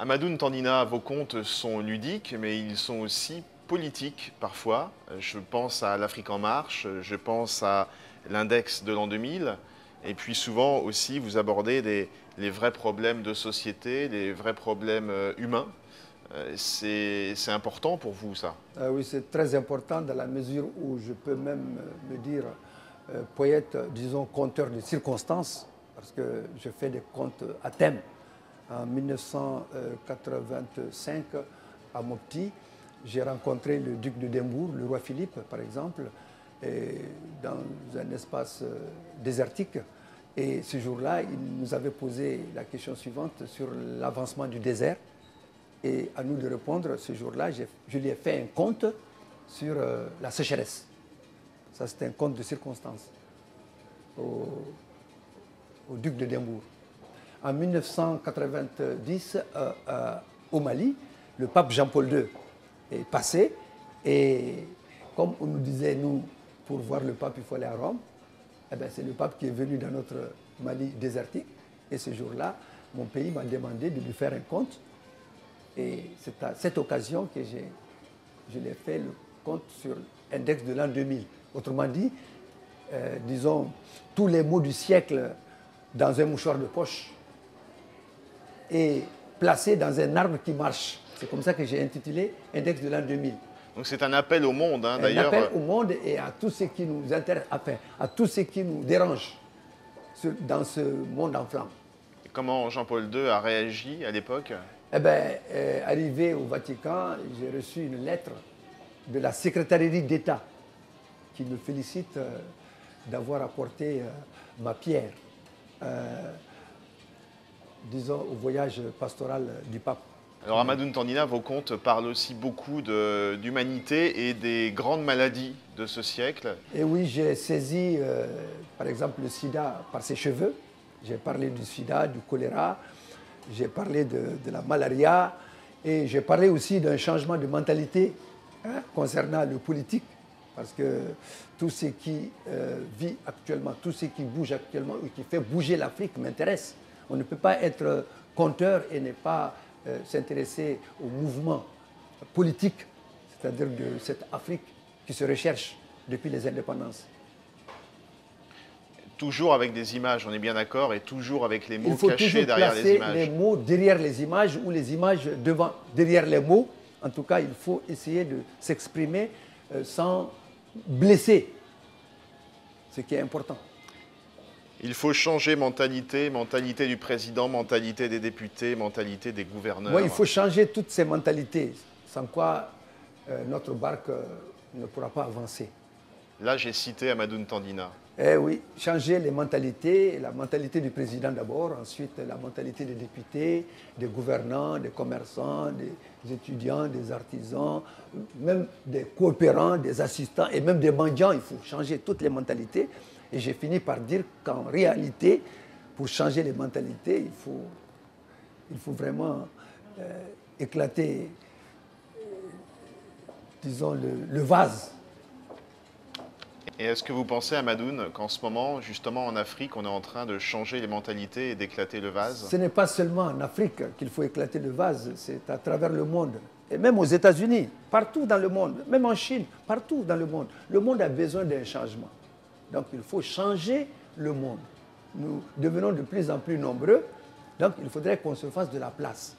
Amadou Ntandina, vos contes sont ludiques, mais ils sont aussi politiques parfois. Je pense à l'Afrique en marche, je pense à l'index de l'an 2000, et puis souvent aussi vous abordez les vrais problèmes de société, les vrais problèmes humains. C'est important pour vous, ça? Oui, c'est très important dans la mesure où je peux même me dire poète, disons, conteur de circonstances, parce que je fais des contes à thème. En 1985, à Mopti, j'ai rencontré le duc de Dembourg, le roi Philippe, par exemple, dans un espace désertique. Et ce jour-là, il nous avait posé la question suivante sur l'avancement du désert. Et à nous de répondre, ce jour-là, je lui ai fait un conte sur la sécheresse. Ça, c'était un conte de circonstance au duc de Dembourg. En 1990, au Mali, le pape Jean-Paul II est passé. Et comme on nous disait, nous, pour voir le pape, il faut aller à Rome, eh bien, c'est le pape qui est venu dans notre Mali désertique. Et ce jour-là, mon pays m'a demandé de lui faire un conte. Et c'est à cette occasion que je lui ai fait le conte sur l'index de l'an 2000. Autrement dit, disons, tous les mots du siècle dans un mouchoir de poche et placés dans un arbre qui marche. C'est comme ça que j'ai intitulé Index de l'an 2000. Donc c'est un appel au monde, hein, d'ailleurs. Un appel au monde et à tout ce qui nous intéresse, enfin, à tout ce qui nous dérange dans ce monde en flammes. Et comment Jean-Paul II a réagi à l'époque? Eh bien, arrivé au Vatican, j'ai reçu une lettre de la secrétariat d'État qui me félicite d'avoir apporté ma pierre, disons, au voyage pastoral du pape. Alors Amadou Ntandina, vos contes parlent aussi beaucoup d'humanité et des grandes maladies de ce siècle. Et oui, j'ai saisi, par exemple, le sida par ses cheveux. J'ai parlé du sida, du choléra. J'ai parlé de la malaria et j'ai parlé aussi d'un changement de mentalité concernant le politique, parce que tout ce qui vit actuellement, tout ce qui bouge actuellement ou qui fait bouger l'Afrique m'intéresse. On ne peut pas être conteur et ne pas s'intéresser au mouvement politique, c'est-à-dire de cette Afrique qui se recherche depuis les indépendances. Toujours avec des images, on est bien d'accord, et toujours avec les mots Il faut cachés derrière les placer images. les mots derrière les images ou les images derrière les mots. En tout cas, il faut essayer de s'exprimer sans blesser, ce qui est important. Il faut changer mentalité, mentalité du président, mentalité des députés, mentalité des gouverneurs. Oui, il faut changer toutes ces mentalités, sans quoi notre barque ne pourra pas avancer. Là, j'ai cité Amadou Ntandina. Eh oui, changer les mentalités, la mentalité du président d'abord, ensuite la mentalité des députés, des gouvernants, des commerçants, des étudiants, des artisans, même des coopérants, des assistants et même des mendiants. Il faut changer toutes les mentalités. Et j'ai fini par dire qu'en réalité, pour changer les mentalités, il faut vraiment éclater, disons, le vase. Et est-ce que vous pensez, Amadoun, qu'en ce moment, justement en Afrique, on est en train de changer les mentalités et d'éclater le vase? Ce n'est pas seulement en Afrique qu'il faut éclater le vase, c'est à travers le monde. Et même aux États-Unis, partout dans le monde, même en Chine, partout dans le monde. Le monde a besoin d'un changement. Donc il faut changer le monde. Nous devenons de plus en plus nombreux, donc il faudrait qu'on se fasse de la place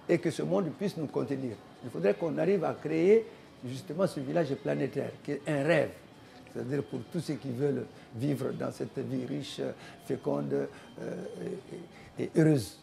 et que ce monde puisse nous contenir. Il faudrait qu'on arrive à créer justement ce village planétaire, qui est un rêve. C'est-à-dire pour tous ceux qui veulent vivre dans cette vie riche, féconde et heureuse.